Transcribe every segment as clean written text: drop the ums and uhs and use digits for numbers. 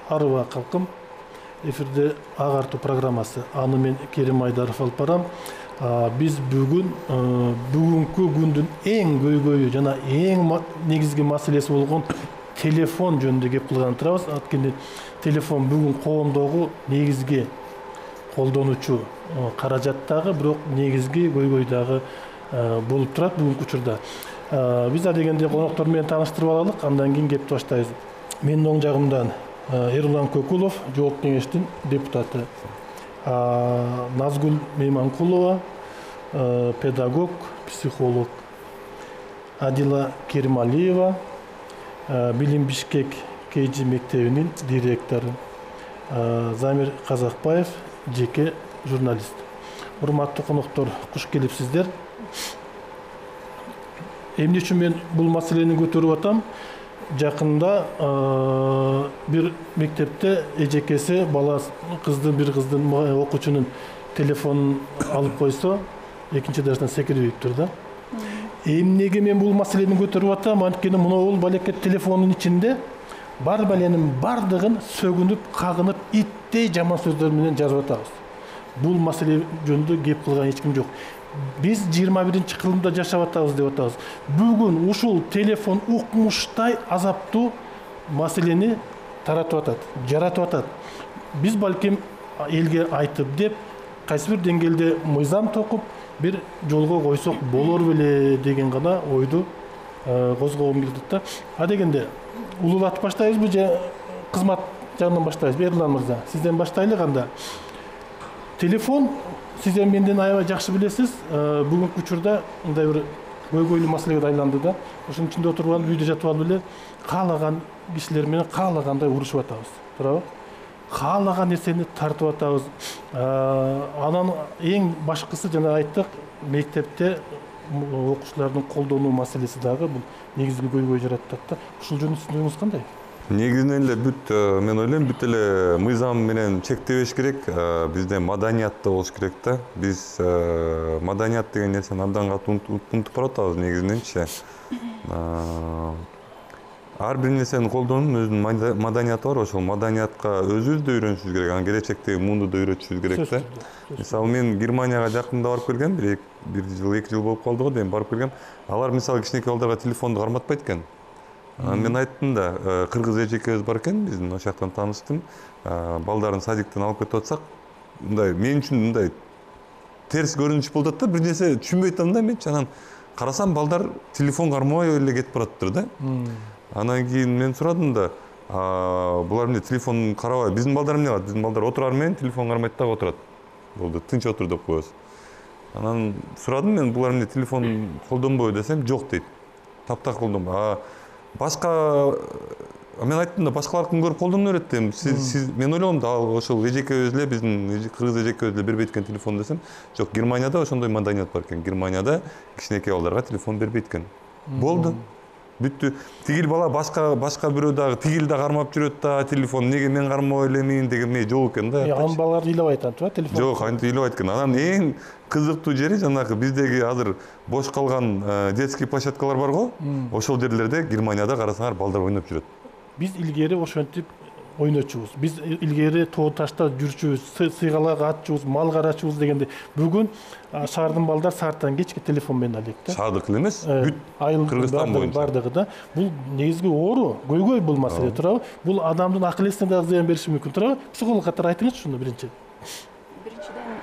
Арыба калкым. Эфирде агартуу программасы. Аны мен Керим Айдаров алып барам. Биз бүгүнкү күндүн эң көйгөйү жана эң негизги маселеси болгон телефон жөнүндө кеп кылган турабыз. Анткени телефон бүгүн коомдогу негизги колдонуучу каражаттагы, бирок негизги көйгөй дагы болуп турат бүгүнкү учурда. Биз адегенде коноктор менен тааныштырып алалык, андан кийин кепти баштайбыз. Менин оң жагымдан Эрлан Көкулов, жооп кеңештин депутаты. Назгүл Мейманкулова, педагог, психолог. Адила Керималиева, Билим Бишкек КЖ мектебинин директору. Замир Казакбаев, жеке журналист. Урматтуу коноктор, куш келипсиздер. Эмне үчүн мен бул маселени көтөрүп атам? Жакында бир мектепте эжекеси бир кыздын окуучунун телефонун алып койсо, экинчи дарстан секирип тур да. Эмнеге мен бул маселени көтөрүп атам? Анткени мына балеке телефонунун ичинде бар баленин бардыгын сөгүнүп, кагынып, иттей жаман сөздөр менен жазып атабыз. Бул маселе жөнүндө кеп кылган эч ким жок. Biz 21-ci kılımda yaşap atağız деп атабыз. Бүгүн ушул телефон укмуштай азаптуу маселени таратып атат, жаратып атат. Биз балким элге айтып деп, кайсы бир деңгээлде мыйзам токуп, бир жолго койсок болор беле деген гана ойду козгогум келди да. Адегенде улуулатып баштайбызбы же кызмат жагынан баштайбызбы? Эрлан мырза, сизден баштайлык анда. Телефон Siz menden аябай жакшы билесиз, бүгүнкү учурда мындай бир көйгөйлүү маселеге айланды да. Ошонун ичинде отурган, үйдө жатып алып эле каалаган кишилер менен каалагандай урушуп атабыз. Туурабы? Каалаган нерсени тартып атабыз. Анан эң башкысы жана айттык, мектепте окуучулардын колдонуу маселеси дагы бул негизги көйгөй жаратат да. Ушул жөнүндө түшүнүгүңүз кандай? Негизинен эле мен ойлойм бүт эле мыйзам менен чектебеш керек, бизде маданиятта болуш керек да. Биз маданият деген нерсени абдан катуу унутуп баратабыз негизиненчи. Ар бир нерсени колдонуунун өзүнүн маданияты бар, ошол маданиятка өзүбүз да үйрөнүшүбүз керек, анан келечектеги муунду да үйрөтүшүбүз керек да. Мисалы мен Германияга жакында барып келгем, бир жыл, 2 жыл болуп калды го дейм, барып келгем. Алар мисалы кичинекей балдарга телефонду карматпайт экен. Мен айттым да, кыргыз эжекебиз бар экен, биздин ошол жактан тааныштым. Балдарын садиктен алып кетип атсак, мындай мен үчүн мындай терс көрүнүш болуп атат да, бир нерсе түшүнбөй атам да менчи. Анан карасам балдар телефон кармабай эле кетип бараттыр да. Анан кийин мен сурадым да, булар эмне телефон карабай, биздин балдар эмне кылат? Биздин балдар отурар менен телефон кармайт дагы отурат. Болду, тынч отур деп коебуз. Анан сурадым мен, булар эмне телефон колдонбойбу десем, жок дейт. Таптак колдонбойт. Мен айттым да, башкалардыкын көрүп колдоно берет дедим. Мен ойлогом да, ошол эжекебиз эле, биздин кыргыз эжекебиз эле бербейт экен телефон десем, жок, Германияда ошондой маданият бар экен. Германияда кичинекей балдарга телефон бербейт экен. Болду. Бүттү. Тигил бала башка бирөө дагы тигил да кармап жүрөт да, телефон неге мен кармабай элемин деген ме жок экен да. Анын балалар ыйлабайт антып, телефон. Жок, антип ыйлабайт экен. Анан эң кызыктуу жери жанагы биздеги азыр бош калган детский площадкалар бар го, ошол жерлерде Германияда карасаңар балдар ойноп жүрөт. Биз илгери ошентип ойночубуз. Биз илгери тоо ташта жүрчүбүз, сыйгалак атчубуз, мал карачубуз дегенде. Бүгүн шаардын балдар сааттан кечке телефон менен алек да. Шаардык эле эмес, бүт Кыргызстан боюнча бардыгы да. Бул негизги оору, көйгөй бул маселе, туурабы? Бул адамдын акыл эсине да зыян бериши мүмкүн, туурабы? Психолог катары айтыңызчы шуну биринчи. Биринчиден,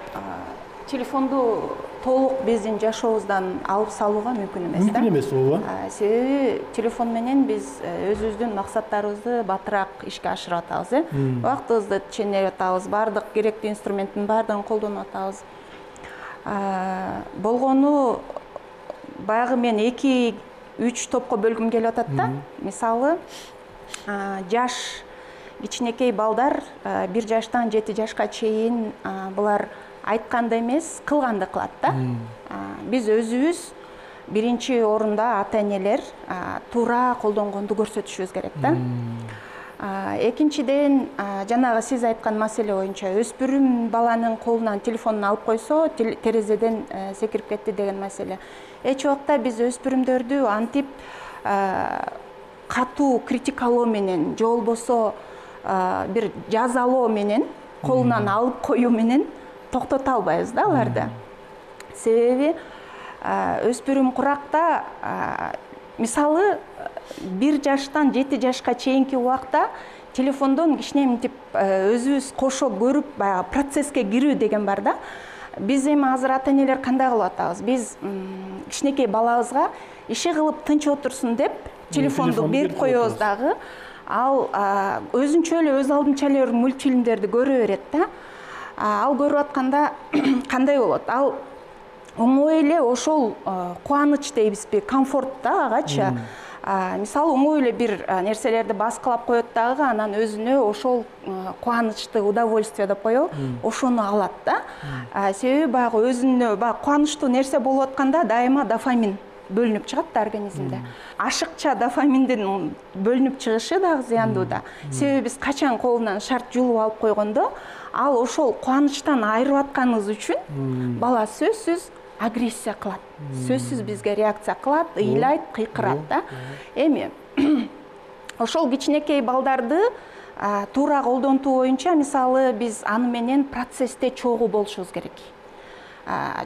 телефонду толук биздин жашообуздан алып салууга мүмкүн эмес да. Мүмкүн эмес, ооба. Себеби телефон менен биз өзүбүздүн максаттарыбызды батыраак ишке ашырып атабыз, убактыбызды ченеп атабыз, баардык керектүү инструменттин баардыгын колдонуп атабыз. Болгону баягы мен 2-3 топко бөлгүм келип атат да. Мисалы, жаш кичинекей балдар 1 жаштан 7 жашка чейин булар айтканды эмес, кылганды кылат да. Биз өзүбүз биринчи орунда ата-энелер туура колдонгонду көрсөтүшүбүз керек да. Экинчиден, жанагы сиз айткан маселе боюнча өспүрүм баланын колунан телефонун алып койсо, терезеден секирип кетти деген маселе. Эч убакта биз өспүрүмдөрдү антип катуу критикалоо менен, же болбосо бир жазалоо менен, колунан алып коюу менен токтото албайбыз да аларды. Себеби өспүрүм куракта мисалы 1 жаштан 7 жашка чейинки убакта телефондон кичине мынтип өзүбүз кошо көрүп баягы процесске кирүү деген бар да. Биз эми азыр ата-энелер кандай кылып атабыз? Биз кичинекей балабызга иши кылып тынч отурсун деп телефонду берип коебуз дагы. Ал өзүнчө эле өз алдынча эле мультфильмдерди көрө берет да. Ал көрүп атканда кандай болот? Ал оңой эле ошол кубаныч дейбизби, комфорт да агачы. Мисалы оңой эле бир нерселерди баскылап коет дагы, анан өзүнө ошол кубанычты, удовольствие деп коебу, ошону алат да. Себеби баягы өзүнө баягы кубанычтуу нерсе болуп атканда дайыма дофамин бөлүнүп чыгат да организмде. Ашыкча дофаминдин бөлүнүп чыгышы дагы зыяндуу да. Себеби биз качан колунан шарт жулуп алып койгондо, ал ошол кубанычтан айырып атканыбыз үчүн бала сөзсүз агрессия кылат. Сөзсүз бизге реакция кылат, ыйлайт, кыйкырат да. Эми ошол кичинекей балдарды туура колдонтуу боюнча мисалы биз аны менен процессте чогуу болушубуз керек.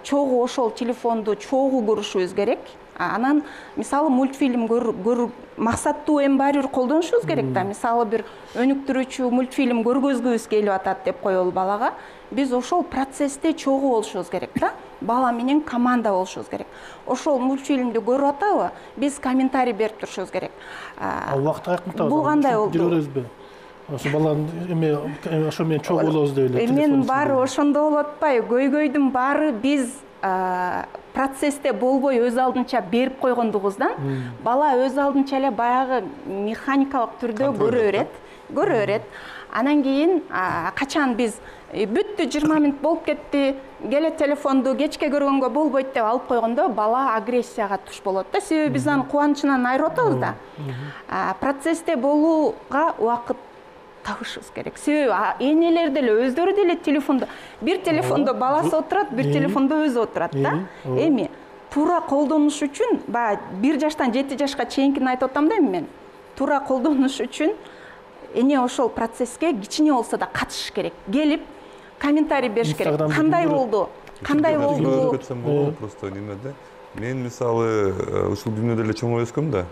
Чогуу ошол телефонду чогуу көрүшүбүз керек. Анан мисалы мультфильм көрүп максаттуу эми баары бир колдонушубуз керек да. Мисалы бир өнүктүрүүчү мультфильм көргөзгүбүз келип атат деп коелу балага. Биз ошол процессте чогуу болушубуз керек да. Бала менен команда болушубуз керек. Ошол мультфильмди көрүп атабы, биз комментарий берип турушубуз керек. Убакытты айкмытабыз. Бул кандай болду? Жүрөбүзбү? Ошо баланын эме ошо менен чогуу болобуз деп эле. Эмен баары ошондо болуп атпайбы? Көйгөйдүн баары биз процессте болбой өз алдынча берип койгондугубуздан бала өз алдынча эле баягы механикалык түрдө көрө берет. Анан кийин качан биз бүттү 20 мүнөт болуп кетти, келе телефонду кечке көргөнгө болбойт деп алып койгондо бала агрессияга туш болот да. Себеби биз анын кубанычынан айырып атабыз да. Процессте болууга убакыт табышыбыз керек. Себеби энелер деле өздөрү деле телефондо, бир телефондо баласы отурат, бир телефондо өзү отурат да. Эми туура колдонуш үчүн, баягы 1 жаштан 7 жашка чейинкини айтып атам да мен. Туура колдонуш үчүн эне ошол процесске кичине болсо да катышыш керек. Келип комментарий бериш керек. Кандай болду? Кандай болду? Просто немеде. Мен мисалы ушул дүйнөдө эле чоңоюп өскөм да.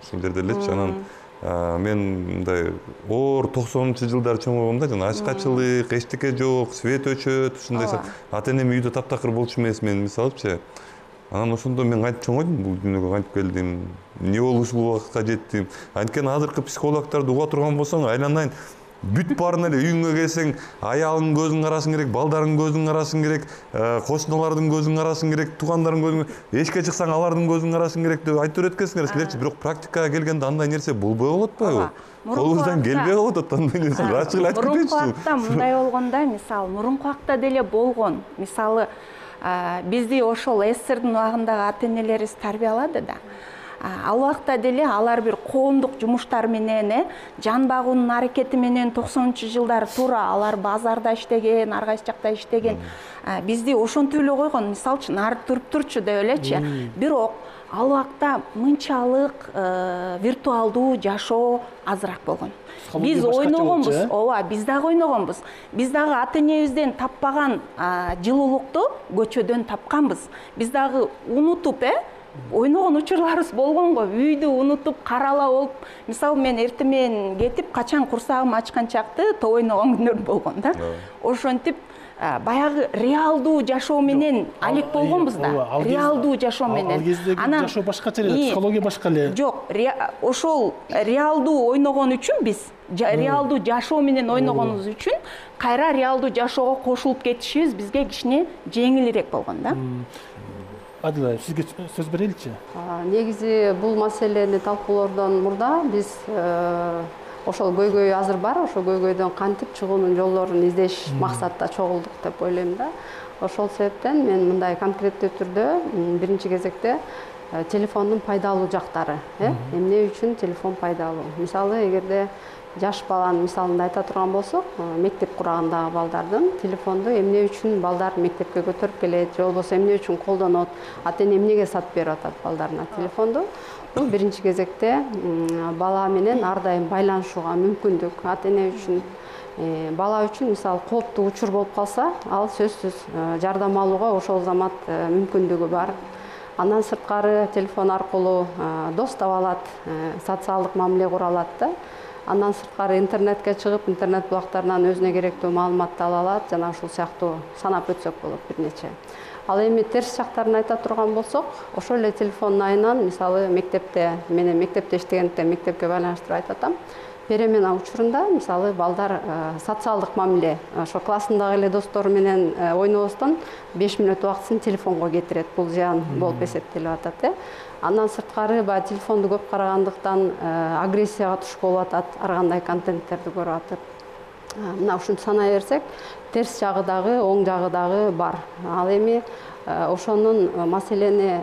Ушул жерде элечи. Анан мен мындай оор 90-жылдар чоңойгом да, жана ачкачылык, эчтеке жок, свет өчөт, ушундай ата-энем үйдө таптакыр болчу эмес мен мисалычы. Анан ошондо мен кантип чоңойдум, бул дүйнөгө кантип келдим, эмне болуп ушул убакытка жеттим. Анткени азыркы психологдорду уга турган болсоң, айланайын бүт баарына эле үйүңө келсең, аялыңдын көзүн карашың керек, балдарыңдын көзүн карашың керек, кошуналардын көзүн карашың керек, туугандардын көзүн, эшикке чыксаң алардын көзүн карашың керек деп айтып өткөнсүңөр силерчи. Бирок практикага келгенде андай нерсе болбой калып атпайбы? Колубуздан келбей калып атат андай нерсе. Ачык эле айтып кетейинчи. Мурунку убакта мындай болгондо, мисалы, мурунку убакта деле болгон. Мисалы, бизди ошол СССРдин убагындагы ата-энелерибиз тарбиялады да. Ал убакта деле алар бир коомдук жумуштар менен, жан багуунун аракети менен 90-жылдары туура алар базарда иштеген, ар кайсы жакта иштеген. Бизди ошентип эле койгон, мисалы үчүн ары туруп турчу деп элечи. Бирок ал убакта мынчалык виртуалдуу жашоо азыраак болгон. Биз ойногонбуз, ооба, биз дагы ойногонбуз. Биз дагы ата-энебизден таппаган жылуулукту көчөдөн тапканбыз. Биз дагы унутуп, ойногон учурларыбыз болгон го. Үйдү унутуп, карала болуп, мисалы мен эртемен кетип, качан курсагым ачкан чакты топ ойногон күндөр болгон да. Ошентип баягы реалдуу жашоо менен алек болгонбуз да. Реалдуу жашоо менен. Ал кездеги жашоо башкача эле, психология башка эле. Жок, ошол реалдуу ойногон үчүн биз, реалдуу жашоо менен ойногонубуз үчүн кайра реалдуу жашоого кошулуп кетишибиз бизге кичине жеңилирээк болгон да. Адила, сизге сөз береличи. Негизи бул маселени талкуулоодон мурда биз ошол көйгөй азыр бар, ошол көйгөйдөн кантип чыгуунун жолдорун издеш максатта чогулдук деп ойлойм да. Ошол себептен мен мындай конкреттүү түрдө биринчи кезекте телефондун пайдалуу жактары, эмне үчүн телефон пайдалуу? Мисалы, эгерде жаш баланын мисалында айта турган болсок, мектеп курагындагы балдардын телефонду эмне үчүн балдар мектепке көтөрүп келет, же болбосо эмне үчүн колдонот, ата эне эмнеге сатып берип атат балдарына телефонду. Бул биринчи кезекте бала менен ар дайым байланышууга мүмкүндүк. Ата эне үчүн, бала үчүн мисалы кооптуу учур болуп калса, ал сөзсүз жардам алууга ошол замат мүмкүндүгү бар. Андан сырткары телефон аркылуу дос таба алат, социалдык мамиле кура алат да. Андан сырткары интернетке чыгып, интернет булактарынан өзүнө керектүү маалыматты ала алат, жана ушул сыяктуу санап өтсөк болот бир нече. Ал эми терс жактарын айта турган болсок, ошол эле телефондун айынан мисалы мектепте, менен мектепте иштегендиктен мектепке байланыштырып айтып атам. Перемена учурунда мисалы балдар социалдык мамиле, ошо классындагы эле достору менен ойнобостон 5 мүнөт убактысын телефонго кетирет. Бул зыян болуп эсептелип атат. Андан сырткары баягы телефонду көп карагандыктан агрессияга туш болуп атат, ар кандай контенттерди көрүп атып. Мына ушинтип санай берсек, терс жагы дагы, оң жагы дагы бар. Ал эми ошонун маселени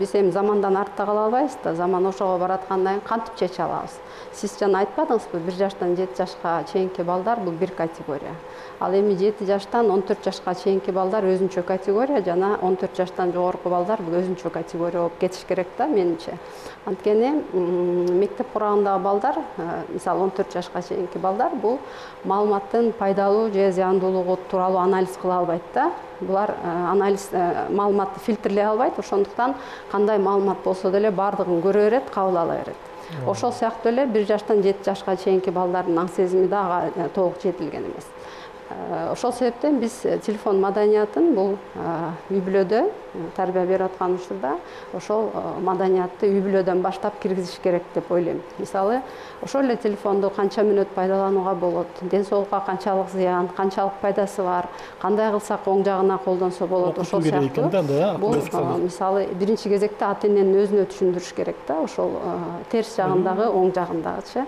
биз эми замандан артта кала албайбыз да, заман ошого бараткандан кийин кантип чече алабыз? Сиз жана айтпадыңызбы, 1 жаштан 7 жашка чейинки балдар бул бир категория. Ал эми 7 жаштан 14 жашка чейинки балдар өзүнчө категория, жана 14 жаштан жогорку балдар бул өзүнчө категория болуп кетиш керек да менимче. Анткени мектеп курагындагы балдар, мисалы 14 жашка чейинки балдар бул маалыматтын пайдалуу же зыяндуулугу тууралуу анализ кыла албайт да. Булар анализ маалыматты фильтрлей албайт, ошондуктан кандай маалымат болсо деле бардыгын көрө берет, кабыл ала берет. Ошол сыяктуу эле 1 жаштан 7 жашка чейинки балдардын аң сезими да ага толук жетилген эмес. Ошол себептен биз телефон маданиятын бул үй бүлөдө тарбия берип аткан учурда ошол маданиятты үй бүлөдөн баштап киргизиш керек деп ойлойм. Мисалы, ошол эле телефонду канча мүнөт пайдаланууга болот, ден соолукка канчалык зыян, канчалык пайдасы бар, кандай кылсак оң жагына колдонсо болот, ошол сыяктуу. Бул мисалы биринчи кезекте ата эненин өзүнө түшүндүрүш керек да, ошол терс жагындагы, оң жагындагычы.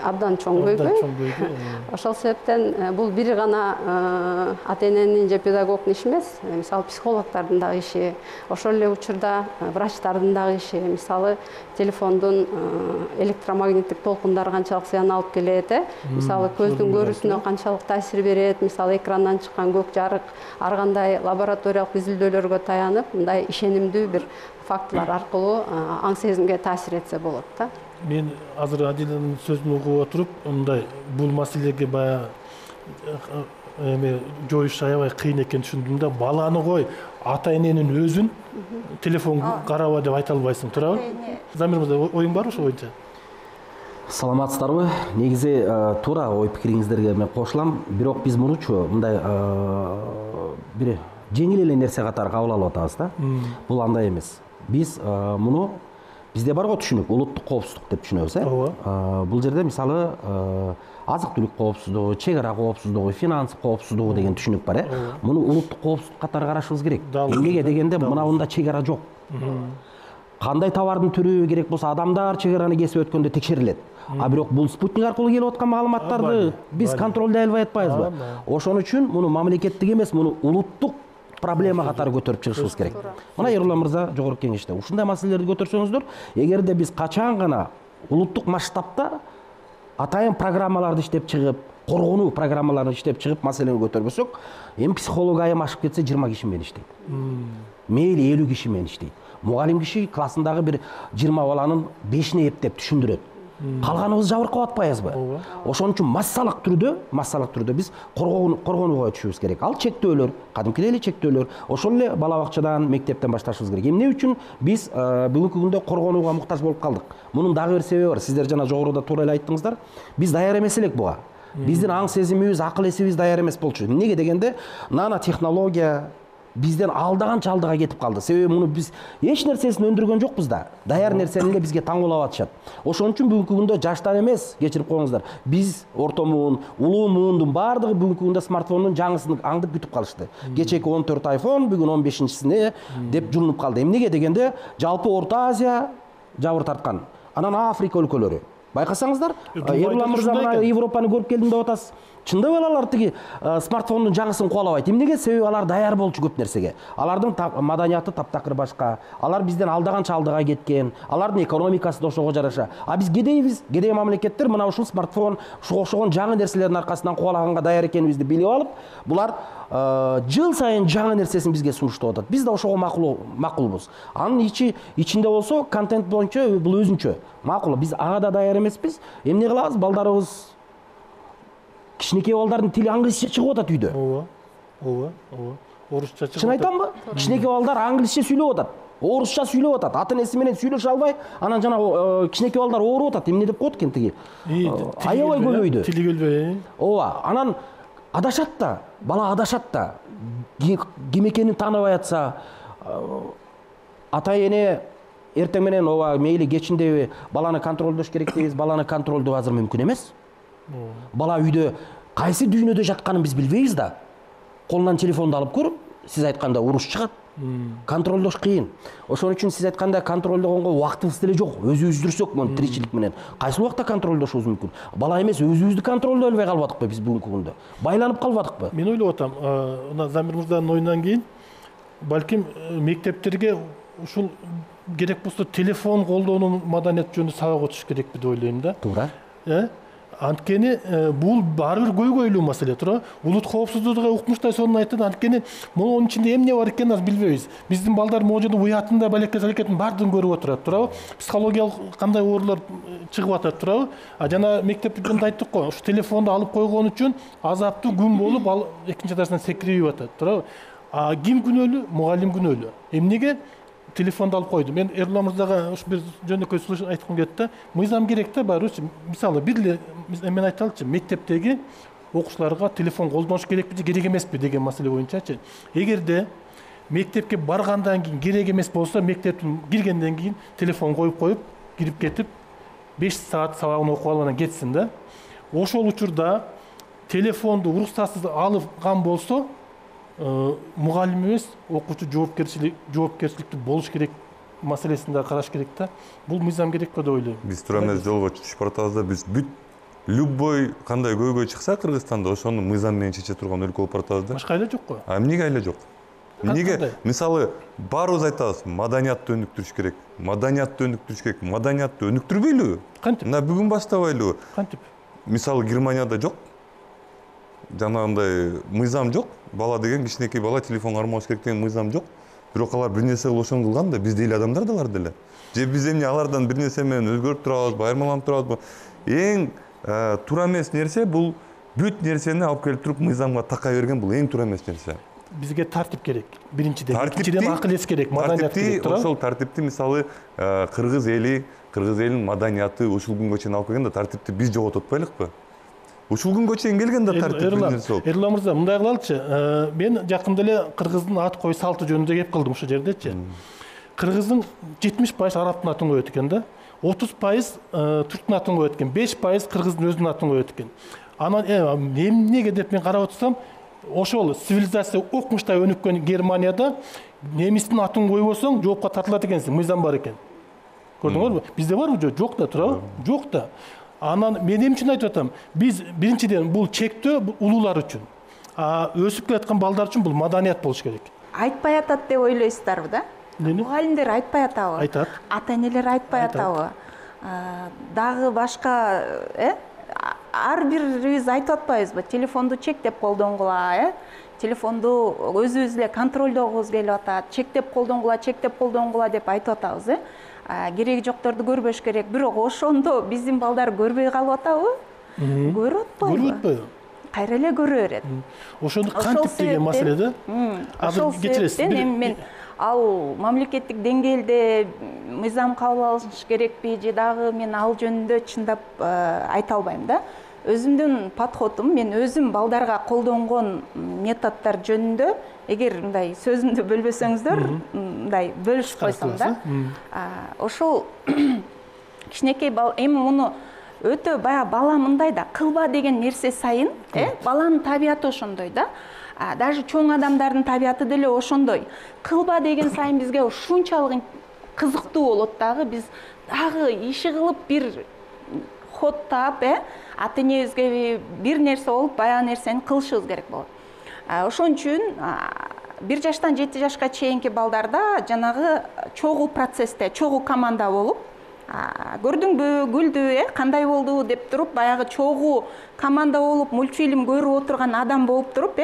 Абдан чоң көйгөй. Ошол себептен бул бир гана ата эненин же педагогдун иши эмес, мисалы психологдордун дагы иши, ошол эле учурда врачтардын дагы иши. Мисалы телефондун электромагниттик толкундар канчалык зыян алып келет, мисалы көздүн көрүүсүнө канчалык таасир берет, мисалы экрандан чыккан көк жарык ар кандай лабораториялык изилдөөлөргө таянып, мындай ишенимдүү бир фактылар аркылуу аң сезимге таасир этсе болот да. Мен азыр Адиленин сөзүн угуп отуруп, мындай бул маселеге баягы жоюш аябай кыйын экенин түшүндүм да. Баланы кой, ата эненин өзүн телефон караба деп айта албайсың, туурабы? Замир мырза, оюң барбы ошол боюнча? Саламатсыздарбы? Негизи туура ой пикириңиздерге мен кошулам. Бирок биз мунучу мындай бир жеңил эле нерсе катары кабыл алып атабыз да. Бул андай эмес. Биз муну бизде бар го түшүнүк, улуттук коопсуздук деп түшүнөбүз. Бул жерде мисалы азык-түлүк коопсуздугу, чек ара коопсуздугу, финанс коопсуздугу деген түшүнүк бар. Муну улуттук коопсуздук катары карашыбыз керек. Эмнеге дегенде мынабында чек ара жок. Кандай товардын түрү керек болсо адамдар чек араны кесип өткөндө текшерилет. А бирок бул спутник аркылуу келип аткан маалыматтарды биз контролдой албай атпайбызбы? Ошон үчүн муну мамлекеттик эмес, муну улуттук проблема катары көтөрүп чыгышыбыз керек. Мына Эрулан мырза жогорку кеңеште ушундай маселелерди көтөрсөңүздөр, эгерде биз качан гана улуттук масштабта атайын программаларды иштеп чыгып, коргонуу программаларын иштеп чыгып маселени көтөрбөсөк, эми психолог айым ашып кетсе 20 киши менен иштейт. Мейли 50 киши менен иштейт. Мугалим киши классындагы бир 20 баланын 5-ине эптеп түшүндүрөт. Калганыбыз жабыркап атпайбызбы? Ошон үчүн массалык түрдө биз коргонууга өтүшүбүз керек. Ал чектөөлөр, кадимкидей эле чектөөлөр, ошол эле бала бакчадан, мектептен башташыбыз керек. Эмне үчүн биз бүгүнкү күндө коргонууга муктаж болуп калдык? Мунун дагы бир себеби бар. Сиздер жана жогоруда туура эле айттыңыздар. Биз даяр эмес элек буга. Биздин аң сезимибиз, акыл эсибиз даяр эмес болчу. Эмнеге дегенде, нано технология бизден алдаганча алдыга кетип калды. Себеби муну биз эч нерсесин өндүргөн жокпуз да. Даяр нерсени эле бизге таңуулап атышат. Ошон үчүн бүгүнкү күндө жаштар эмес, кечирип коюңуздар. Биз орто муун, улуу муундун бардыгы бүгүнкү күндө смартфондун жаңысын аңдып күтүп калышты. Кечеки 14 iPhone, бүгүн 15-сине деп жулунуп калды. Эмнеге дегенде, жалпы Орто Азия жабыр тарткан. Анан Африка өлкөлөрү, Байкасаңыздар, Дубайда Эрулан мырза ушундай мына экен. Европаны көрүп келдим деп атасыз. Чындап эле алар тиги смартфондун жаңысын кубалабайт. Эмнеге? Себеби алар даяр болчу көп нерсеге. Алардын маданияты таптакыр башка. Алар бизден алдаганча алдыга кеткен. Алардын экономикасы да ошого жараша. А биз кедейбиз. Кедей мамлекеттер мына ушул смартфон, ушуга окшогон жаңы нерселердин аркасынан кубалаганга даяр экенибизди билип алып, булар жыл сайын жаңы нерсесин бизге сунуштап атат. Биз да ошого макулбуз. Анын ичинде болсо контент боюнча бул өзүнчө макул. Биз ага да даяр эмеспиз. Эмне кылабыз? Балдарыбыз кичинекей балдардын тили англисче чыгып атат үйдө. Ооба. Орусча чыгып. Чын айтамбы? Кичинекей балдар англисче сүйлөп атат. Орусча сүйлөп атат. Ата-энеси менен сүйлөшө албай, анан жана кичинекей балдар ооруп атат. Эмне деп коет экен тиги? Аябай көбөйдү. Тили келбей. Ооба. Анан адашат да, бала адашат да. Ким экенин тааныбай атса, ата-эне эртең менен ооба мейли кечиндеби баланы контролдош керек дейбиз. Баланы контролдоо азыр мүмкүн эмес. Бала үйдө кайсы дүйнөдө жатканын биз билбейбиз да. Колунан телефонду алып көрүп, сиз айтканда уруш чыгат. Контролдош кыйын. Ошон үчүн сиз айтканда контролдогонго убактыбыз деле жок. Өзүбүз жүрсөк мына тиричилик менен кайсы убакта контролдошубуз мүмкүн? Бала эмес, өзүбүздү контролдой албай калбадыкпы биз бүгүнкү күндө? Байланып калбадыкпы? Мен ойлоп атам, мына Замир мырзанын оюнан кийин балким мектептерге ушул керек болсо телефон колдонуу маданияты жөнүндө сабак өтүш керекпи деп ойлойм да. Туура. Анткени бул баары бир көйгөйлүү маселе туура. Улут коопсуздугуга укмуштай сонун айтты. Анткени мунун ичинде эмне бар экенин азыр билбейбиз. Биздин балдар могу жерде уятында балекет аракетин баардыгын көрүп отурат, туурабы? Психологиялык кандай оорулар чыгып атат, туурабы? Жана мектепте айттык го, ушу телефонду алып койгон үчүн азаптуу күн болуп, ал экинчи этаждан секирип атат, туурабы? А ким күнөөлүү? Мугалим күнөөлүү. Эмнеге? Телефонду алып койду. Мен Эрулан мырзага ушу бир жөнөкөй сүйлөш айткым келет да. Мыйзам керек да баарыбыз. Мисалы бир эле мен айталычы, мектептеги окуучуларга телефон колдонуш керекпи же керек эмеспи деген маселе боюнчачы. Эгерде мектепке баргандан кийин керек эмес болсо, мектептин киргенден кийин телефон коюп кирип кетип 5 саат сабагын окуп алып анан кетсин да. Ошол учурда телефонду уруксатсыз алган болсо, мугалим эмес, окуучу жоопкерчиликтүү болуш керек маселесин да караш керек да. Бул мыйзам керек го деп ойлойм. Биз туура эмес жолго түшүп баратабыз да. Биз бүт любой кандай көйгөй чыкса Кыргызстанда ошону мыйзам менен чече турган өлкө болуп баратабыз да. Башка айла жок го. Эмнеге айла жок? Эмнеге? Мисалы, баарыбыз айтабыз, маданиятты өнүктүрүш керек. Маданиятты өнүктүрбөйлүбү? Кантип? Мына бүгүн баштабайлыбы? Кантип? Мисалы, Германияда жок. Жанагындай мыйзам жок. Бала деген, кичинекей бала телефон кармаш керек деген мыйзам жок. Бирок алар бир нерсе ошону кылган да, биз дейли адамдар да алар деле. Же биз эмне алардан бир нерсе менен өзгөрүп турабызбы, айырмаланып турабызбы? Эң туура эмес нерсе бул бүт нерсени алып келип туруп мыйзамга такай берген, бул эң туура эмес нерсе. Бизге тартип керек. Биринчиден, экинчиден акыл эс керек, маданият керек. Ошол тартипти мисалы кыргыз элинин маданияты ушул күнгө чейин алып келген да, тартипти биз жогототпойлукпу? Ушул күнгө чейин келген да тартип нерсе болуп. Эрулан мырза, мындай кылалычы. Мен жакында эле кыргыздын ат кой салты жөнүндө кеп кылдым ушул жердечи. Кыргыздын 70% арабтын атын коет экен да. 30% түрктүн атын коет экен. 5% кыргыздын өзүнүн атын коет экен. Анан эмнеге деп мен карап отурсам, ошол цивилизация окмуштай өнүккөн Германияда немистин атын койбосоң жоопко тартылат экенсиң, мыйзам бар экен. Көрдүңөрбү? Бизде барбы? Жок да, туурабы? Жок да. Анан мен эмне үчүн айтып атам? Биз биринчиден бул чектөө улуулар үчүн. Өсүп келаткан балдар үчүн бул маданият болуш керек. Айтпай атат деп ойлойсуздарбы да? Мугалимдер айтпай атабы? Айтат. Ата-энелер айтпай атабы? Дагы башка, ар бирибиз айтып атпайбызбы? Телефонду чектеп колдонгула, телефонду өзүбүз эле контролдогубуз келип атат. Чектеп колдонгула деп айтып атабыз, Кереги жокторду көрбөш керек. Бирок ошондо биздин балдар көрбөй калып атабы? Көрүп атпайбы? Кайра эле көрө берет. Ошондо кантип деген маселе да? Ошол себептен эми мен ал мамлекеттик деңгээлде мыйзам кабыл алыш керекпи же дагы мен ал жөнүндө чындап айта албайм да. Өзүмдүн подходум, мен өзүм балдарга колдонгон методдор жөнүндө, эгер мындай сөзүмдү бөлбөсөңүздөр, мындай бөлүшүп койсом да. Ошол кичинекей бала, эми муну өтө баягы бала мындай да, кылба деген нерсе сайын, баланын табияты ошондой да. Даже чоң адамдардын табияты деле ошондой. Кылба деген сайын бизге ушунчалык кызыктуу болот дагы, биз дагы иши кылып бир ход таап, ата энебизге бир нерсе болуп, баягы нерсени кылышыбыз керек болот. Ошон үчүн 1 жаштан 7 жашка чейинки балдарда жанагы чогуу процессте, чогуу команда болуп, көрдүңбү, күлдү, кандай болду деп туруп, баягы чогуу команда болуп, мультфильм көрүп отурган адам болуп туруп,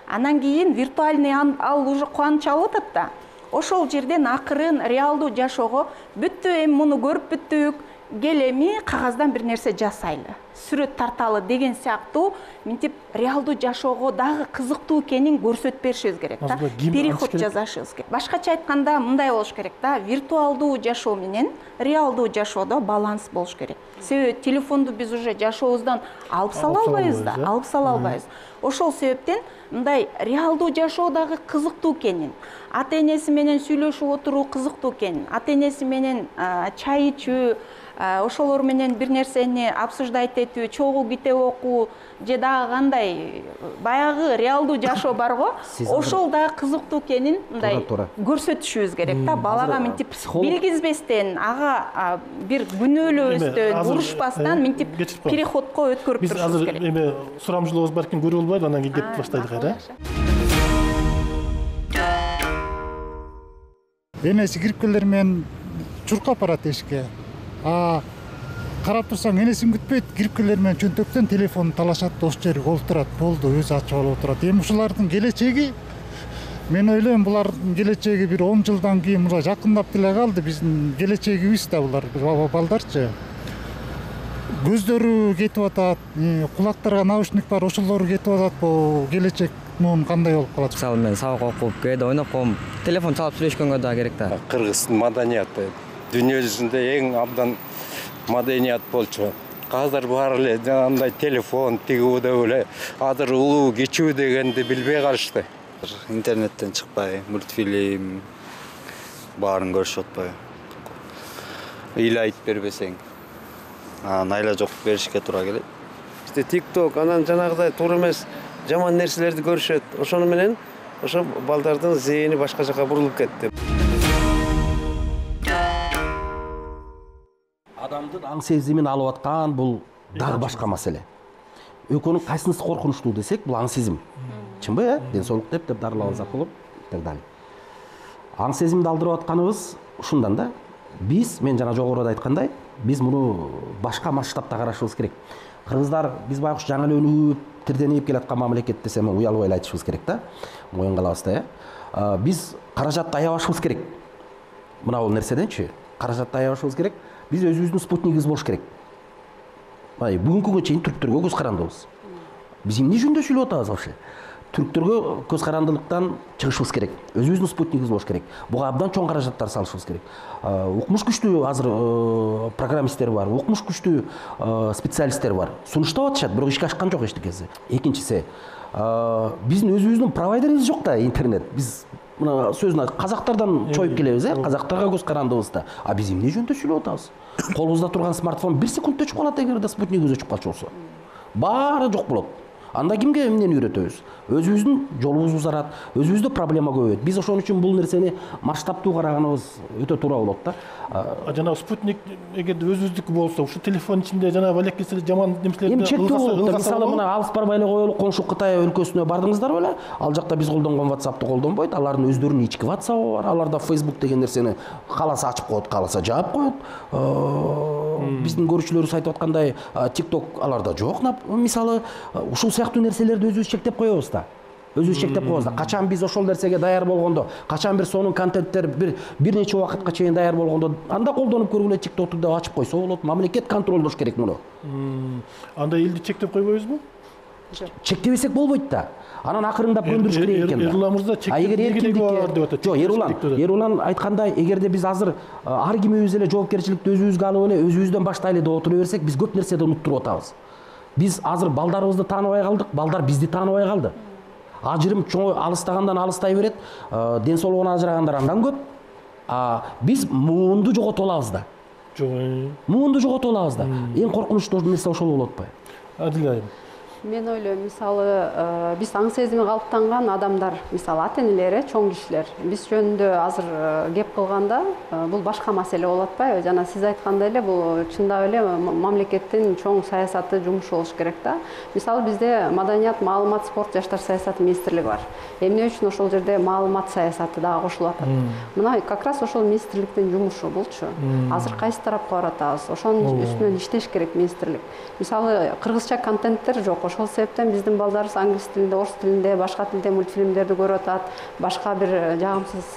анан кийин виртуальный ал уже кубаныч алып атат да. Ошол жерден акырын реалдуу жашоого бүттү, эми муну көрүп бүттүк, кел эми кагаздан бир нерсе жасайлы, сүрөт тарталы деген сыяктуу мынтип реалдуу жашоого дагы кызыктуу экенин көрсөтүп беришибиз керек да. Переход жасашыбыз керек. Башкача айтканда мындай болуш керек да, виртуалдуу жашоо менен реалдуу жашоодо баланс болуш керек. Себеби телефонду биз уже жашообуздан алып сала албайбыз да, алып сала албайбыз. Ошол себептен мындай реалдуу жашоо дагы кызыктуу экенин, ата энеси менен сүйлөшүп отуруу кызыктуу экенин, ата энеси менен чай ичүү, ошолор менен бир нерсени обсуждать этүү, чогуу китеп окуу же дагы кандай баягы реалдуу жашоо барго, ошол дагы кызыктуу экенин мындай көрсөтүшүбүз керек да. Балага мынтип билгизбестен, ага бир күнөөлөбөстөн, урушпастан мынтип переходко өткөрүп турушубуз керек. Биз азыр эме сурамжылыгыбыз балким көрүп албайбыз, анан кийин кеп баштайлык, Энеси кирипкендер менен чуркап барат эшикке. Карап турсаң, энесин күтпөйт, кирипкендер менен чөнтөктөн телефонун талашат, ошол жерге олтурат, болду, өзү ачып алып отурат. Эми ушулардын келечеги, мен ойлойм, булардын келечеги бир 10 жылдан кийин мына жакындап деле калды, биздин келечегибиз да булар, балдарчы. Көздөрү кетип атат, кулактарга наушник бар, ошолор кетип атат, бул келечек кандай болуп калат? Мисалы мен сабак окуп, кээде ойноп коем, телефон чалып сүйлөшкөнгө да керек да. Кыргыздын маданияты дүйнө жүзүндө эң абдан маданият болчу. Азыр баары эле жанагындай телефон, тигүү деп эле азыр улуу кичүү дегенди билбей калышты. Интернеттен чыкпай, мультфильм баарын көрүшүп атпайбы. Ыйла айтып бербесең, айла жок беришке туура келет. TikTok анан жанагыдай туура эмес жаман нерселерди көрүшөт. Ошону менен ошо балдардын зээни башка жака бурулуп кетти. Адамдын аң сезимин алып аткан бул дагы башка маселе. Экөөнүн кайсынысы коркунучтуу десек, бул аң сезим. Чынбы, ден соолук деп дарылап алсак болот, так далее. Аң сезимди алдырып атканыбыз ушундан да. Мен жана жогоруда айткандай, биз муну башка масштабта карашыбыз керек. Кыргыздар биз байкуш жаңы эле өнүгүп, тирденип келаткан мамлекет десем, уялбай эле айтышыбыз керек да. Моюн калабызда, биз каражатты аябашыбыз керек. Мына бул нерседенчи, каражатты аябашыбыз керек. Биз өзүбүздүн спутнигибиз болуш керек. Бүгүнкү күнгө чейин түрктөргө көз карандыбыз. Биз эмне жөнүндө сүйлөп атабыз вообще? Түрктөргө көз карандылыктан чыгышыбыз керек. Өзүбүздүн спутнигибиз болуш керек. Буга абдан чоң каражаттар салышыбыз керек. Укмуш күчтүү азыр программисттер бар, укмуш күчтүү специалисттер бар. Сунуштап атышат, бирок ишке ашкан жок эчтекеси. Экинчиси, биздин өзүбүздүн провайдерибиз жок да, интернет. Биз мына сөзүн казактардан чоюп келебиз, казактарга көз карандыбызда. Биз эмне жөнүндө сүйлөп атабыз? Колубузда турган смартфон 1 секундда өчүп калат, эгерде спутнигибиз өчүп калчу болсо. Баары жок болот. Анда кимге эмнени үйрөтөбүз? Өзүбүздүн жолубуз узарат, өзүбүздө проблема көбөйөт. Биз ошон үчүн бул нерсени масштабтуу караганыбыз өтө туура болот да. Жана спутник эгерде өзүбүздүкү болсо, ушу телефон ичинде жана балекеси жаман немселерди мисалы мына алыс барбай эле коелу, коңшу Кытай өлкөсүнө бардыңыздар беле? Ал жакта биз колдонгон WhatsApp'ты колдонбойт, алардын өздөрүнүн ички WhatsApp'ы бар. Аларда Facebook деген нерсени кааласа ачып коет, кааласа жаап коет. Биздин көрүүчүлөрүбүз айтып аткандай, TikTok аларда жок. Мисалы, ушул сыяктуу нерселерди өзүбүз чектеп коебуз да. Качан биз ошол нерсеге даяр болгондо, качан бир сонун контенттер бир нече убакытка чейин даяр болгондо, анда колдонуп көргүлө TikTok'ту да ачып койсо болот. Мамлекет контролдош керек муну. Анда элди чектеп койбойбузбу? Чектебесек болбойт да. Анан акырындап көндүрүш керек экен. Эрлан мырза чектеп Ерулан айткандай, эгерде биз азыр ар кимибиз эле жоопкерчиликти өзүбүзгө алып эле өзүбүздөн баштайлы деп отура берсек, биз көп нерседи унуттуруп атабыз. Биз азыр балдарыбызды тааныбай калдык, балдар бизди тааныбай калды. Ажырым чоң алыстагандан алыстай берет, ден соолугуна ажырагандар андан көп. Биз муунду жоготуп алабыз да. Муунду жоготуп алабыз да. Эң коркунучтуу нерсе ошол болуп атпайбы? Адил айым. Мен ойлойм, мисалы биз аң сезими калыптанган адамдар, мисалы ата энелер, чоң кишилер, биз жөнүндө азыр кеп кылганда бул башка маселе болуп атпайбы? Жана сиз айткандай эле бул чындап эле мамлекеттин чоң саясаты, жумушу болуш керек да. Мисалы бизде маданият, маалымат, спорт, жаштар саясаты министрлиги бар. Эмне үчүн ошол жерде маалымат саясаты дагы кошулуп атат? Мына как раз ошол министрликтин жумушу булчу. Азыр кайсы тарапка баратабыз? Ошонун үстүнөн иштеш керек министрлик. Мисалы кыргызча контенттер жок. Ошол себептен биздин балдарыбыз англис тилинде, орус тилинде, башка тилде мультфильмдерди көрүп атат, башка бир жагымсыз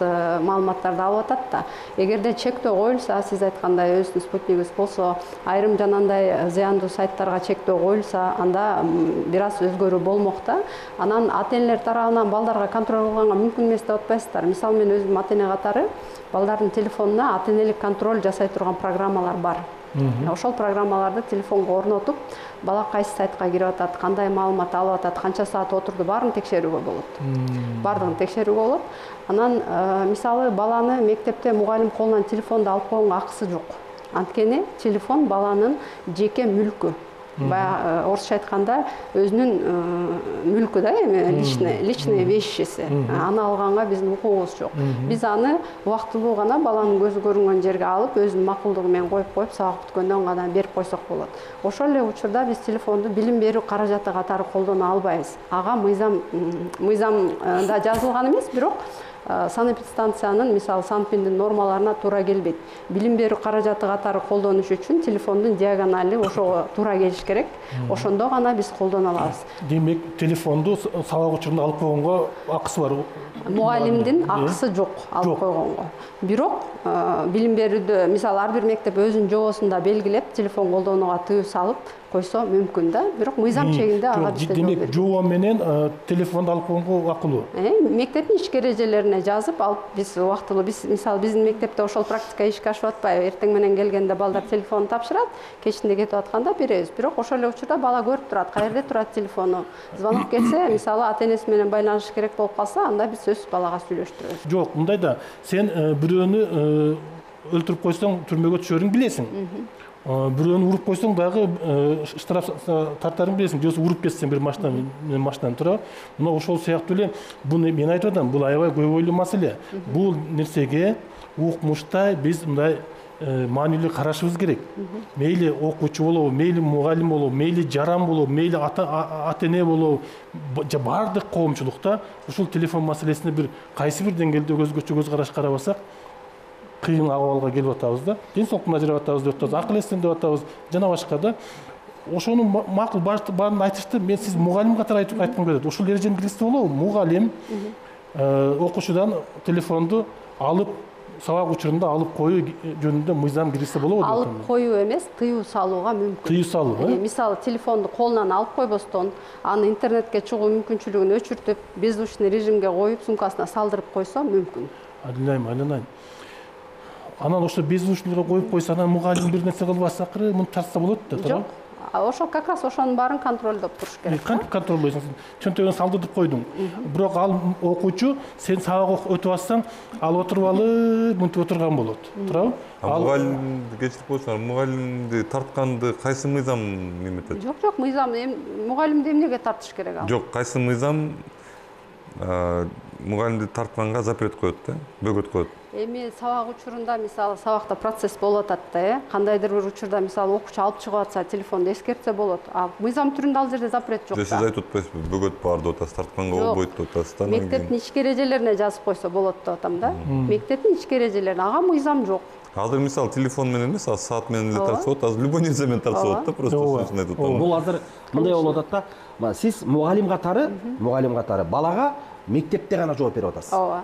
маалыматтарды алып атат да. Эгерде чектөө коюлса, сиз айткандай өзүнүн спутнигибиз болсо, айрым жанагындай зыяндуу сайттарга чектөө коюлса, анда бир аз өзгөрүү болмок да. Анан ата энелер тарабынан балдарга контроль кылганга мүмкүн эмес деп атпайсыздар. Мисалы мен өзүм ата эне катары балдардын телефонуна ата энелик контроль жасай турган программалар бар. Ошол программаларды телефонго орнотуп, бала кайсы сайтка кирип атат, кандай маалымат алып атат, канча саат отурду, баарын текшерүүгө болот. Бардыгын текшерүүгө болот. Анан мисалы баланы мектепте мугалим колунан телефонду алып койгонго акысы жок. Анткени телефон баланын жеке мүлкү. Баягы орусча айтканда өзүнүн мүлкү да, эми личный вещиси. Аны алганга биздин укугубуз жок. Биз аны убактылуу гана баланын көзү көрүнгөн жерге алып, өзүнүн макулдугу менен коюп сабак бүткөндөн гана берип койсок болот. Ошол эле учурда биз телефонду билим берүү каражаты катары колдоно албайбыз. Ага мыйзамда жазылган эмес, бирок санэпидстанциянын, мисалы санпиндин нормаларына туура келбейт. Билим берүү каражаты катары колдонуш үчүн телефондун диагонали ошого туура келиш керек. Ошондо гана биз колдоно алабыз. Демек, телефонду сабак учурунда алып койгонго акысы бар. Мугалимдин акысы жок алып койгонго. Бирок билим берүүдө, мисалы ар бир мектеп өзүнүн жобосунда белгилеп, телефон колдонууга тыюу салып койсо мүмкүн да. Бирок мыйзам чегинде ага бизде жол берилет. Демек, жобо менен телефонду алып койгонго акылуу. Мектептин ички эрежелерине жазып алып, биз убактылуу, мисалы биздин мектепте ошол практика ишке ашып атпайбы? Эртең менен келгенде балдар телефон тапшырат, кечинде кетип атканда беребиз. Бирок ошол эле учурда бала көрүп турат, каерде турат телефону. Звонок келсе, мисалы ата энеси менен байланыш керек болуп калса, анда биз сөзсүз балага сүйлөштүрөбүз. Жок, мындай да, сен бирөөнү өлтүрүп койсоң, түрмөгө түшөрүңдү билесиң. Бирөөнү уруп койсоң дагы штраф тартарың билесиң. Же уруп кетсең бир машинадан тура. Мына ошол сыяктуу эле буну мен айтып атам, бул аябай көп ойлуу маселе. Бул нерсеге укмуштай биз мындай маанилүү карашыбыз керек. Мейли окуучу болобу, мейли мугалим болобу, мейли жаран болобу, мейли ата эне болобу, бардык коомчулукта ушул телефон маселесине бир кайсы бир деңгээлде өзгөчө көз караш карабасак, кыйын абалга келип атабыз да. Ден соолуктун ажырап атабыз деп атабыз, акыл эстен деп атабыз, жана башка да. Ошону макул баарын айтышты. Мен сиз мугалим катары айткым келет. Ушул эрежени билсе болобу? Мугалим окуучудан телефонду алып, сабак учурунда алып коюу жөнүндө мыйзам киргизсе болобу деп атам. Алып коюу эмес, тыюу салууга мүмкүн. Тыюу салуу, Мисалы, телефонду колунан алып койбостон, аны интернетке чыгуу мүмкүнчүлүгүн өчүртүп, беззвучный режимге коюп, сумкасына салдырып койсо мүмкүн. Айланайм. Анан ошо беззвучныйга коюп койсо, анан мугалим бир нерсе кылбаса, акыры муну тартса болот да, туура? Ошол как раз ошонун баарын контролдоп туруш керек. Кантип контролдойсуң? Чөнтөгүн салдырып койдуң. Бирок ал окуучу сен сабак өтүп атсаң, ал отуруп алып, мынтип отурган болот. Туурабы? Мугалимди кечирип койсоңор, мугалимди тартканды кайсы мыйзам эметет? Жок, мыйзам мугалимди эмнеге тартыш керек ал? Жок, кайсы мыйзам мугалимди тартканга запрет коет да, бөгөт коет. Эми сабак учурунда, мисалы, сабакта процесс болуп атат да, кандайдыр бир учурда, мисалы, окуучу алып чыгып атса, телефонду эскертсе болот. А мыйзам түрүндө ал жерде запрет жок да. Сиз айтып атпайсызбы, бөгөт бар деп атасыз, тартканга болбойт деп атасыз. Мектептин ички эрежелерине жазып койсо болот деп атам да. Мектептин ички эрежелерине, ага мыйзам жок. Азыр мисалы телефон менен эмес, саат менен эле тартса болот, азыр любой нерсе менен тартса болот да, просто ошону айтып атам. Бул азыр мындай болуп атат да, сиз мугалим катары балага мектепте гана жооп берип атасыз. Ооба.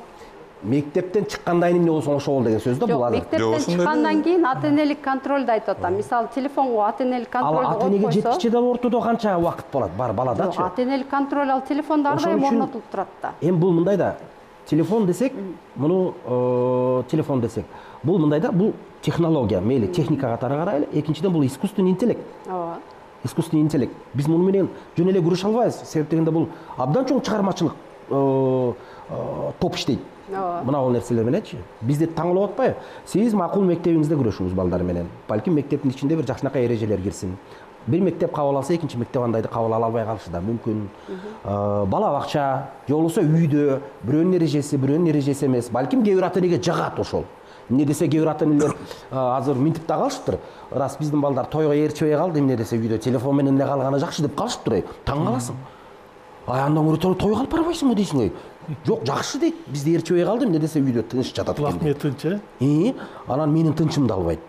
Мектептен чыккандан кийин эмне болсоң ошол болду деген сөз да бул азыр. Мектептен чыккандан кийин ата энелик контролду айтып атам. Мисалы, телефонго ата энелик контролду коюп койсо. Ал ата энеге жеткиче да ортодо канча убакыт болот? Бар баладачы. Жок, ата энелик контроль ал телефондо ар дайым орнотулуп турат да. Эми бул мындай да, телефон десек, муну телефон десек, бул мындай да, бул технология, мейли техника катары карайлы. Экинчиден бул искусственный интеллект. Ооба. Искусственный интеллект. Биз муну менен жөн эле күрөшө албайбыз. Себеп дегенде бул абдан чоң чыгармачылык топ иштейт. Мына бул нерселер мененчи. Бизде таңылып атпайбы? Сиз макул мектебиңизде күрөшүңүз балдар менен. Балким мектептин ичинде бир жакшынакай эрежелер кирсин. бир мектеп кабыл алса экинчи мектеп андайды кабыл ала албай калышы да мүмкүн. Бала бакча же болбосо үйдө бирөөнүн эрежеси эмес, балким кээ бир ата энеге жагат ошол. Эмне десе кээ бир ата энелер азыр минтип да калышыптыр. Рас биздин балдар тойго ээрчебей калды, эмне десе үйдө телефон менен эле калганы жакшы деп калышыптыр. Таң каласың. Ай андан көрө той калып барбайсыңбы дейсиң ой. Жок, жакшы дейт. Бизде ээрчебей калды, эмне десе үйдө тыныч жатат экен. Рахмет тынч. Анан менин тынчымды албайт.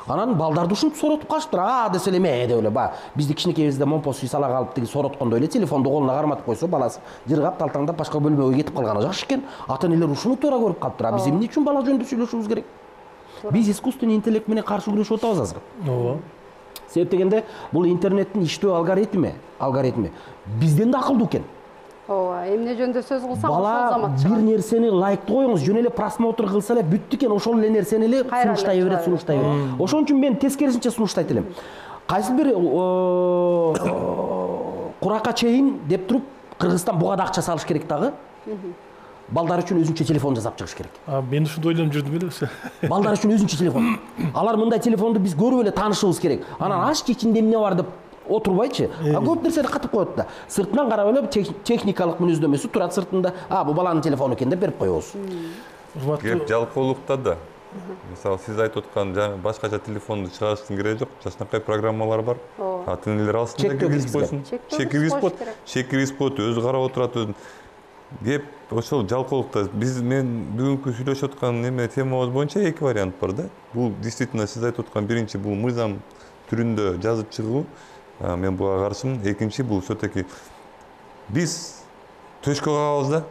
Анан балдарды ушинтип соротуп калышыптыр. Десе эле деп эле бизди кичинекейибизде момпос үй сала калып тиги сороткондой эле телефонду колуна карматып койсо баласы жыргап талтаңдап башка бөлмөгө кетип калганы жакшы экен. Ата энелер ушуну туура көрүп калыптыр. Биз эмне үчүн бала жөнүндө сүйлөшүбүз керек? Биз искусственный интеллект менен каршы күрөшүп атабыз азыр. Ооба. Себеп дегенде бул интернеттин иштөө алгоритми бизден да акылдуу экен. Ооба, эмне жөнүндө сөз кылсаң ошол Бала замат бир нерсени лайктуу коюңуз, жөн эле просмотр кылса эле бүттү экен, ошол эле нерсени эле сунуштай берет. Ошон үчүн мен тескерисинче сунуштайт элем. Кайсы бир куракка чейин деп туруп Кыргызстан буга да акча салыш керек дагы. Балдар үчүн өзүнчө телефон жасап чыгыш керек. Мен ушундай ойлонуп жүрдүм эле. Балдар үчүн өзүнчө телефон. Алар мындай телефонду биз көрүп эле таанышыбыз керек. Анан аш ичинде эмне бар деп отурбайчы. Көп нерсени катып коет да. Сыртынан карап эле техникалык мүнөздөмөсү турат сыртында. Бул баланын телефону экен деп берип коебуз. Кеп жалкоолукта да. Мисалы сиз айтып аткан башкача телефонду чыгарыштын кереги жок. Жакшынакай программалар бар. Ата энелер алсын да киргизип койсун. Чек киргизип коет, өзү карап отурат өзүн. Кеп ошол жалкоолукта мен бүгүнкү сүйлөшүп аткан темабыз боюнча эки вариант бар да. Бул действительно сиз айтып аткан биринчи бул мыйзам түрүндө жазып чыгуу. Мен буга каршымын. Экинчи бул все-таки биз төшкө кагабыз да.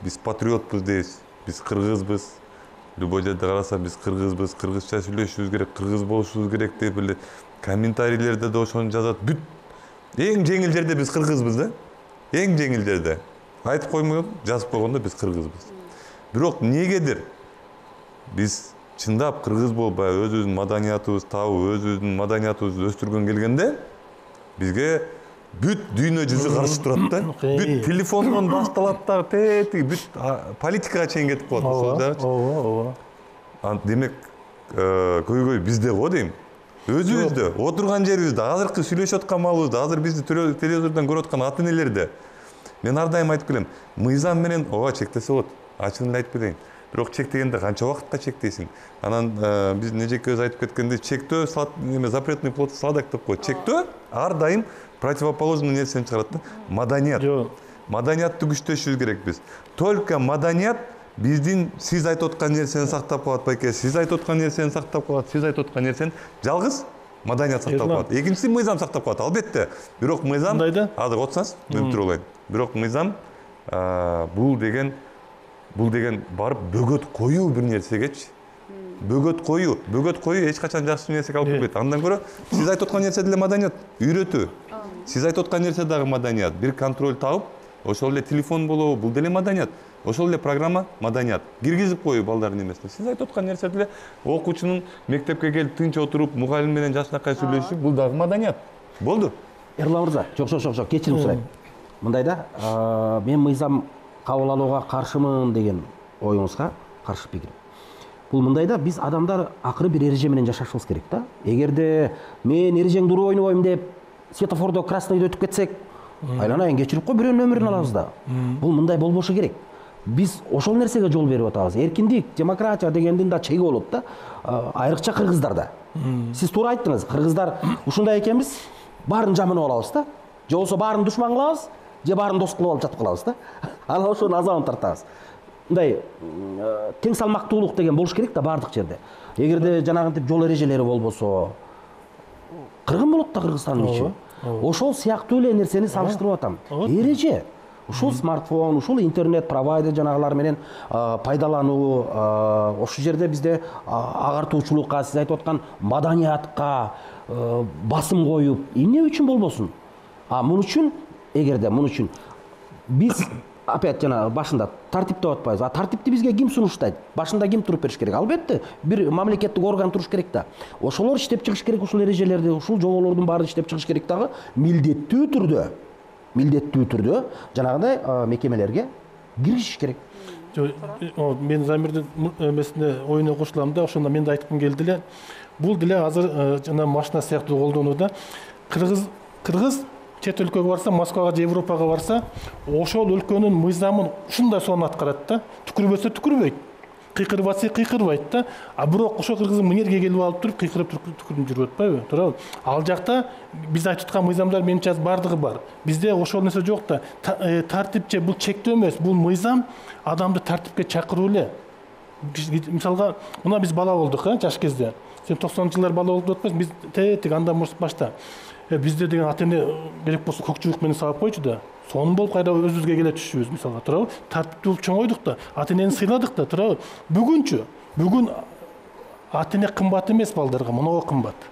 Биз патриотпуз дейбиз. Биз кыргызбыз. Любой жерде караса биз кыргызбыз, кыргызча сүйлөшүбүз керек, кыргыз болушубуз керек деп эле комментарийлерде да ошону жазат. Бүт эң жеңил жерде биз кыргызбыз да. Эң жеңил жерде. Айтып коймой жазып койгондо биз кыргызбыз. Бирок эмнегедир биз чындап кыргыз болбой өзүбүздүн маданиятыбызды табып, өзүбүздүн маданиятыбызды өстүргөн келгенде бизге бүт дүйнө жүзү каршы турат да. Бүт телефондон башталат да, бүт политикага чейин кетип калат ошол жагы. Ооба. Демек көйгөй бизде го дейм. Өзүбүздө, отурган жерибизде, азыркы сүйлөшүп аткан маалыбызда, азыр бизди телевизордон көрүп аткан ата энелерде мен ар дайым айтып келем, мыйзам менен ооба чектесе болот. Ачыгын эле айтып кетейин. Бирок чектегенде канча убакытка чектейсиң? Анан биз нежекебиз айтып кеткендей, чектөө запретный плод сладок деп коет. Чектөө ар дайым противоположный нерсени чыгарат да. Маданият. Маданиятты күчтөшүбүз керек биз. Только маданият биздин сиз айтып аткан нерсени сактап калат байке, сиз айтып аткан нерсени сактап калат, сиз айтып аткан нерсени жалгыз маданият сактап калат. Экинчиси мыйзам сактап калат, албетте. Бирок мыйзам азыр отсаңыз, мен бүтүрүп алайын. Бирок мыйзам бул деген барып бөгөт коюу бир нерсегечи. Бөгөт коюу эч качан жакшы нерсеге алып келбейт. Андан көрө сиз айтып аткан нерсе деле маданият, үйрөтүү. Сиз айтып аткан нерсе дагы маданият. Бир контроль табып, ошол эле телефон болобу, бул деле маданият. Ошол эле программа маданият. Киргизип коюу балдардын эмесине. Сиз айтып аткан нерсе деле окуучунун мектепке келип тынч отуруп, мугалим менен жакшынакай сүйлөшүп, бул дагы маданият. Болду. Эрлан мырза, жок, кечирим сурайм. Мындай да, мен мыйзам кабыл алууга каршымын деген оюңузга каршы пикир. Бул мындай да, биз адамдар акыры бир эреже менен жашашыбыз керек да. Эгерде мен эрежеңди уруп ойнобойм деп светофордо красныйды өтүп кетсек, айланайын кечирип кой, бирөөнүн өмүрүн алабыз да. Бул мындай болбошу керек. Биз ошол нерсеге жол берип атабыз. Эркиндик, демократия дегендин да чеги болот да. Айрыкча кыргыздарда. Сиз туура айттыңыз, кыргыздар ушундай экенбиз, баарын жаман алабыз да. Же болсо баарын душман кылабыз, же баарын дос кылып алып жатып калабыз да. Анан ошону азабын тартабыз. Мындай тең салмактуулук деген болуш керек да баардык жерде. Эгерде жанагынтип жол эрежелери болбосо, кыргын болот да Кыргызстандын ичи. Ошол сыяктуу эле нерсени салыштырып атам. Эреже. Ушул смартфон, ушул интернет провайдер жанагылар менен пайдалануу, ошол жерде бизде агартуучулукка, сиз айтып аткан маданиятка басым коюп, эмне үчүн болбосун? Мун үчүн, эгерде мун үчүн биз опять жана башында тартип деп атпайбыз. Тартипти бизге ким сунуштайт? Башында ким туруп бериш керек? Албетте, бир мамлекеттик орган туруш керек да. Ошолор иштеп чыгыш керек, ушул эрежелерди, ушул жоболордун баары иштеп чыгыш керек дагы, милдеттүү түрдө жанагындай мекемелерге киришиш керек. Мен Замирдин эмесине оюна кошулам да, ошондо мен да айткым келди эле. Бул деле азыр жана машина сыяктуу колдонууда кыргыз чет өлкөгө барса, Москвага же Европага барса, ошол өлкөнүн мыйзамын ушундай сонун аткарат да. Түкүрбөсө түкүрбөйт. Кыйкырып атса кыйкырбайт да. А бирок ошол кыргыздын мынерге келип алып туруп кыйкырып түкүрүп жүрүп атпайбы? Туурабы? Ал жакта биз айтып аткан мыйзамдар менимче бардыгы бар. Бизде ошол нерсе жок да. Тартипче бул чектөө эмес, бул мыйзам адамды тартипке чакыруу эле. Мисалга, мына биз бала болдук, жаш кезде. Сен 90-жылдар бала болуп атпайсың, биз тетик андан башта. Бизде деген ата-эне керек болсо көк жуук менен сабап койчу да. Сонун болуп кайра өзүбүзгө келе түшүбүз, мисалга, туурабы? Тартиптүү болуп чоңойдук да, ата-энени сыйладык да, туурабы? Бүгүн ата-эне кымбат эмес балдарга, мынау кымбат.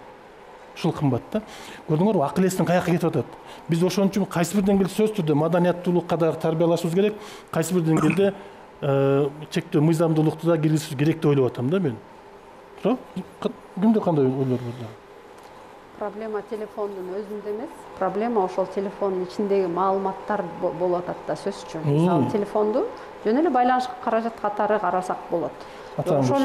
Ушул кымбат да. Көрдүңөрбү, акыл эстен каяка кетип атат. Биз ошон үчүн кайсы бир деңгээлде сөзсүз түрдө маданияттуулукка да тарбиялашыбыз керек, кайсы бир деңгээлде чектөө мыйзамдуулукту да киргизиш керек деп ойлоп атам да мен. Туурабы? Кимде кандай ойлор бар? Проблема телефондун өзүндө эмес, проблема ошол телефондун ичиндеги маалыматтар болуп атат да, сөзсүз. Мисалы телефонду жөн эле байланыш каражат катары карасак болот. Ошол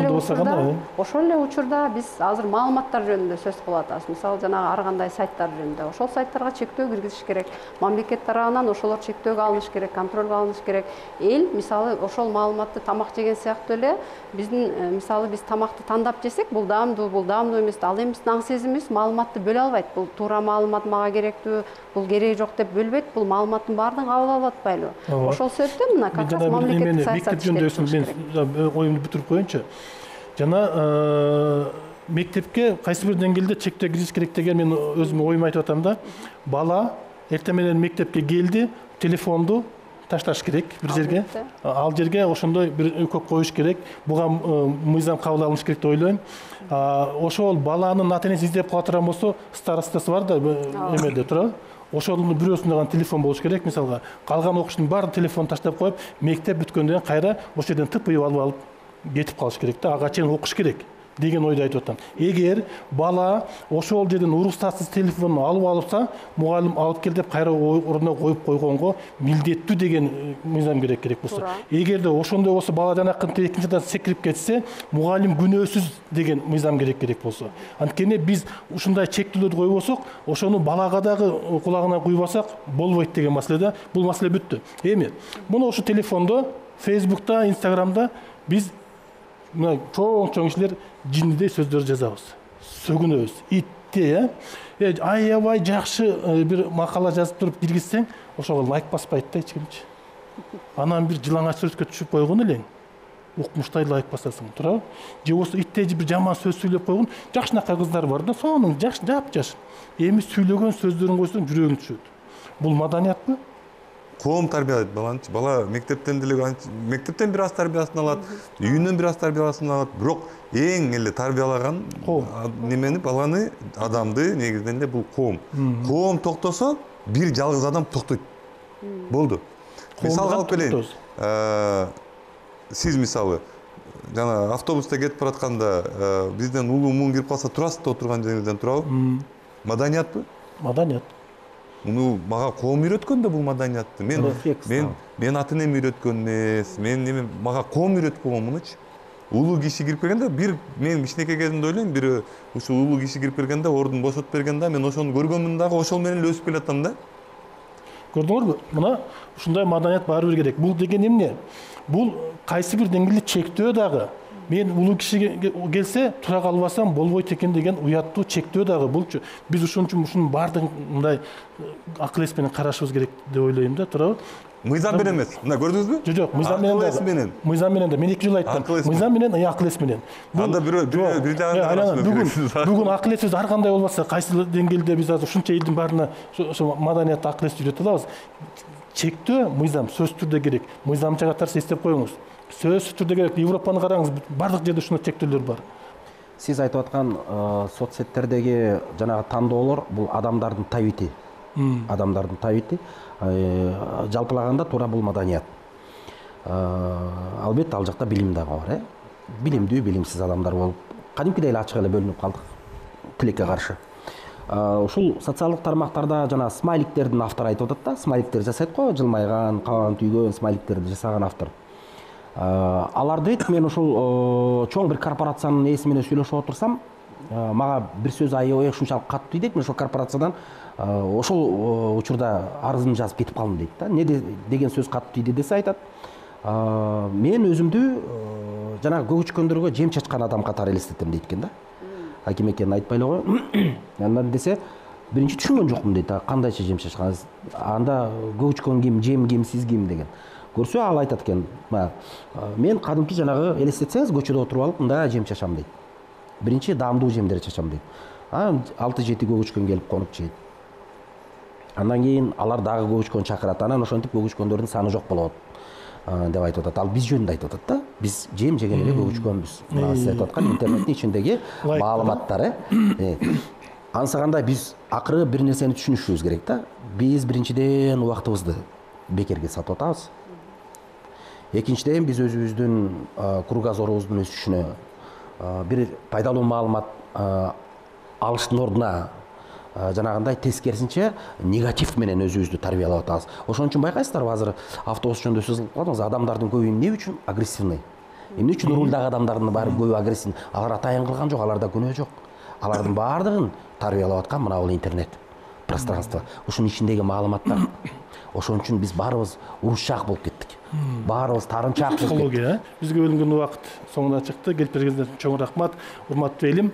эле учурда биз азыр маалыматтар жөнүндө сөз кылып атабыз. Мисалы жанагы ар кандай сайттар жөнүндө. Ошол сайттарга чектөө киргизиш керек. Мамлекет тарабынан ошолор чектөөгө алыныш керек, контролго алыныш керек. Эл мисалы ошол маалыматты тамак жеген сыяктуу эле биздин мисалы биз тамакты тандап жесек, бул даамдуу эмес, ал эми наң сезимибиз маалыматты бөлө албайт. Бул туура маалымат мага керектүү, бул кереги жок деп бөлбөйт. Бул маалыматтын баардыгын кабыл алып атпайлыбы? Ошол себептен мына как раз мамлекеттик саясат керек. Оюмду бүтүрүп коеюнчу. Жана мектепке кайсы бир деңгээлде чектөө киргизиш керек деген мен өзүм оюмду айтып атам да. Бала эртең менен мектепке келди, телефонду ташташ керек бир жерге. Ал жерге ошондой бир өкөк коюш керек. Буга мыйзам кабыл алыныш керек деп ойлойм. Ошол баланын ата-энеси издеп кала турган болсо, старостасы бар да эмеде, туурабы? Ошолдун бирөөсүндө гана телефон болуш керек, мисалга. Калган окуучунун баарын телефонун таштап коюп, мектеп бүткөндөн кайра ошол жерден тыпыйып алып кетип калыш керек да, ага чейин окуш керек деген ойду айтып атам. Эгер бала ошол жерден уруксатсыз телефонун алып алса, мугалим алып кел деп кайра ордуна коюп койгонго милдеттүү деген мыйзам керек болсо. Эгерде ошондой болсо, бала жанакын экинчи этаждан секирип кетсе, мугалим күнөөсүз деген мыйзам керек болсо. Анткени биз ушундай чектөөлөрдү койбосок, ошону балага дагы кулагына куйбасак болбойт деген маселе да. Бул маселе бүттү. Эми муну ошо телефондо, Facebook'та, Instagram'da биз мына чоң кишилер жиндей сөздөр жазабыз. Сөгүнөбүз. Итте, аябай жакшы бир макала жазып туруп киргизсең, ошого лайк баспайт да эч кимчи. Анан бир жылаңач сөзгө түшүп койгон элең. Укмуштай лайк басасың, туурабы? Же болсо итте бир жаман сөз сүйлөп койгон, жакшынакай кыздар бар да, сонун жап-жаш. Эми сүйлөгөн сөздөрүн койсоң жүрөгүң түшөт. Бул маданиятпы? Коом тарбиялайт баланчы. Бала мектептен бир аз тарбиясын алат, үйүнөн бир аз тарбиясын алат. Бирок эң эле тарбиялаган немени, баланы, адамды негизинен эле бул коом. Коом токтосо, бир жалгыз адам токтойт. Болду. Мисал алып келейин. Сиз мисалы жана автобуста кетип баратканда бизден улуу муң кирип калса, турасыз да отурган жериңизден, турабы? Маданиятпы? Маданият. Муну мага коом үйрөткөн да бул маданиятты. Мен ата-энем үйрөткөн эмес, мага коом үйрөтүп койгон мунучу. Улуу киши кирип келгенде, мен кичинекей кезимде ойлойм, бир ушул улуу киши кирип келгенде, ордун бошотуп бергенде, мен ошону көргөнмүн дагы, ошол менен эле өсүп келатам да. Көрдүңөрбү? Мына ушундай маданият баары бир керек. Бул деген эмне? Бул кайсы бир деңгээлде чектөө дагы. Мен улуу киши келсе, тура калбасам болбойт экен деген уяттуу чектөө дагы. Булчу биз ушун үчүн ушунун баардыгын мындай акыл эс менен карашыбыз керек деп ойлойм да, туурабы? Мыйзам менен эмес. Мына көрдүңүзбү? Жок, мыйзам менен. Мыйзам менен да. Мен 2 жыл айттым. Мыйзам менен, акыл эс менен. Анда бир жагынан бүгүн акыл эсибиз ар кандай болбосо, кайсы деңгээлде биз азыр ушунча элдин баарына ошо маданият, акыл эсти үйрөтө алабыз. Чектөө, мыйзам сөзсүз түрдө керек. Мыйзамча катарса эстеп коюңуз. Сөзсүз түрдө керек. Европаны караңыз, бардык жерде ушундай чектөөлөр бар. Сиз айтып аткан соцсеттердеги жанагы тандоолор бул адамдардын табити. Адамдардын табити. Жалпылаганда туура бул маданият. Албетте ал жакта билим дагы бар, билимдүү, билимсиз адамдар болуп, кадимкидей эле ачык эле бөлүнүп калдык тилекке каршы. Ушул социалдык тармактарда жана смайликтердин автору айтып атат да, смайликтер жасайт го, жылмайган, кабагын түйгөн смайликтерди жасаган автор. Аларды мен ушул чоң бир корпорациянын ээси менен сүйлөшүп отурсам, мага бир сөз аябай ушунчалык катуу тийди, мен ошол корпорациядан ошол учурда арызымды жазып кетип калдым дейт да. Эмне деген сөз катуу тийди десе айтат. Мен өзүмдү жанагы көгүчкөндөргө жем чачкан адам катары элестетем дейт экен да. Ким экенин айтпай эле коеюн. Андан десе, биринчи түшүнгөн жокмун дейт. Кандайча жем чачкан? Анда көгүчкөн ким, жем ким, сиз ким деген. Көрсө ал айтат экен, мен кадимки жанагы элестетсеңиз көчөдө отуруп алып мындай жем чачам дейт. Биринчи даамдуу жемдер чачам дейт. 6-7 көгүчкөн келип конуп жейт. Андан кийин алар дагы көгүчкөн чакырат. Анан ошентип көгүчкөндөрдүн саны жок болот деп айтып атат. Ал биз жөнүндө айтып атат да. Биз жем жеген эле көгүчкөнбүз. Мына сиз айтып аткан интернеттин ичиндеги маалыматтар. Ансаганда биз акыры бир нерсени түшүнүшүбүз керек да. Биз биринчиден убактыбызды бекерге сатып атабыз. Экинчиден биз өзүбүздүн кругозорубуздун өсүшүнө бир пайдалуу маалымат алыштын ордуна жанагындай тескерисинче негатив менен өзүбүздү тарбиялап атабыз. Ошон үчүн байкайсыздарбы, азыр автобус жөнүндө сөз кылып калдыңыз, адамдардын көбү эмне үчүн агрессивный? Эмне үчүн рулдагы адамдардын баары көбү агрессивный? Алар атайын кылган жок, аларда күнөө жок. Алардын баардыгын тарбиялап аткан мына бул интернет пространство. Ушунун ичиндеги маалыматтар. Ошон үчүн биз баарыбыз урушчаак болуп кеттик. Баарыбыз тарынчаак болуп кеттик. Бизге бөлүнгөн убакыт соңуна чыкты. Келип бергениңиз үчүн чоң рахмат. Урматтуу элим,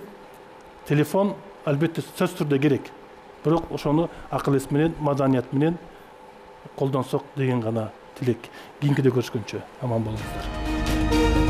телефон албетте сөз түрдө керек. Бирок ошону акыл эс менен, маданият менен колдонсок деген гана тилек. Кийинкиде көрүшкөнчө аман болуңуздар.